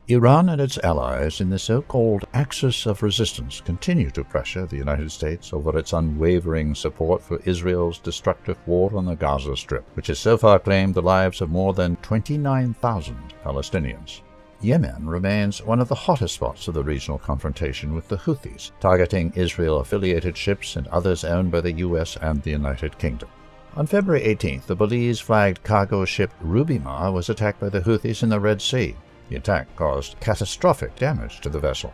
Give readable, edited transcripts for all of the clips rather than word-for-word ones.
Iran and its allies in the so-called Axis of Resistance continue to pressure the United States over its unwavering support for Israel's destructive war on the Gaza Strip, which has so far claimed the lives of more than 29,000 Palestinians. Yemen remains one of the hottest spots of the regional confrontation, with the Houthis targeting Israel-affiliated ships and others owned by the U.S. and the United Kingdom. On February 18th, the Belize-flagged cargo ship Rubimar was attacked by the Houthis in the Red Sea. The attack caused catastrophic damage to the vessel.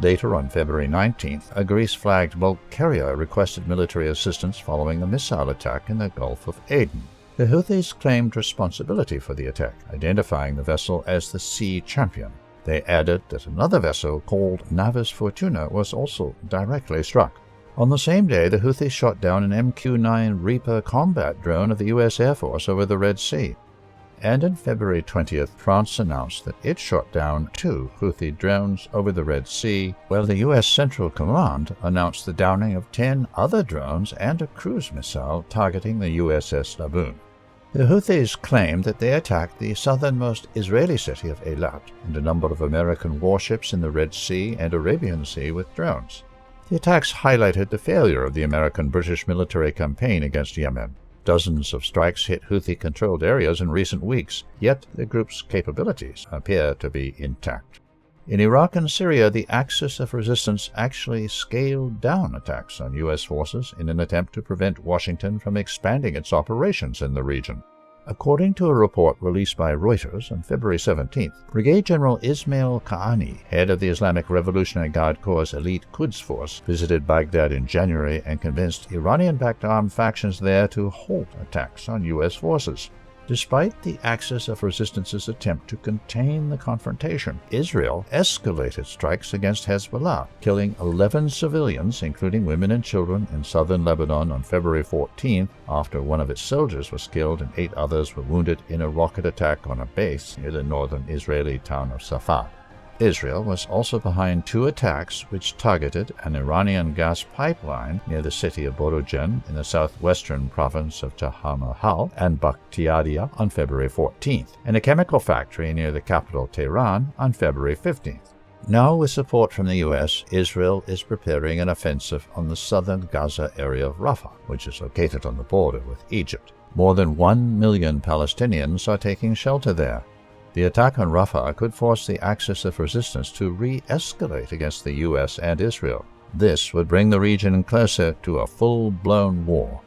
Later, on February 19th, a Greece-flagged bulk carrier requested military assistance following a missile attack in the Gulf of Aden. The Houthis claimed responsibility for the attack, identifying the vessel as the Sea Champion. They added that another vessel called Navis Fortuna was also directly struck. On the same day, the Houthis shot down an MQ-9 Reaper combat drone of the U.S. Air Force over the Red Sea. And on February 20th, France announced that it shot down 2 Houthi drones over the Red Sea, while the U.S. Central Command announced the downing of 10 other drones and a cruise missile targeting the USS Laboon. The Houthis claimed that they attacked the southernmost Israeli city of Eilat and a number of American warships in the Red Sea and Arabian Sea with drones. The attacks highlighted the failure of the American-British military campaign against Yemen. Dozens of strikes hit Houthi-controlled areas in recent weeks, yet the group's capabilities appear to be intact. In Iraq and Syria, the Axis of Resistance actually scaled down attacks on U.S. forces in an attempt to prevent Washington from expanding its operations in the region. According to a report released by Reuters on February 17th, Brigadier General Ismail Qaani, head of the Islamic Revolutionary Guard Corps' elite Quds force, visited Baghdad in January and convinced Iranian-backed armed factions there to halt attacks on U.S. forces. Despite the Axis of Resistance's attempt to contain the confrontation, Israel escalated strikes against Hezbollah, killing 11 civilians, including women and children, in southern Lebanon on February 14th after one of its soldiers was killed and 8 others were wounded in a rocket attack on a base near the northern Israeli town of Safad. Israel was also behind 2 attacks which targeted an Iranian gas pipeline near the city of Borodjan in the southwestern province of Tahar and Bakhtiaria on February 14th, and a chemical factory near the capital Tehran on February 15th. Now, with support from the U.S., Israel is preparing an offensive on the southern Gaza area of Rafah, which is located on the border with Egypt. More than 1 million Palestinians are taking shelter there. The attack on Rafah could force the Axis of Resistance to re-escalate against the U.S. and Israel. This would bring the region closer to a full-blown war.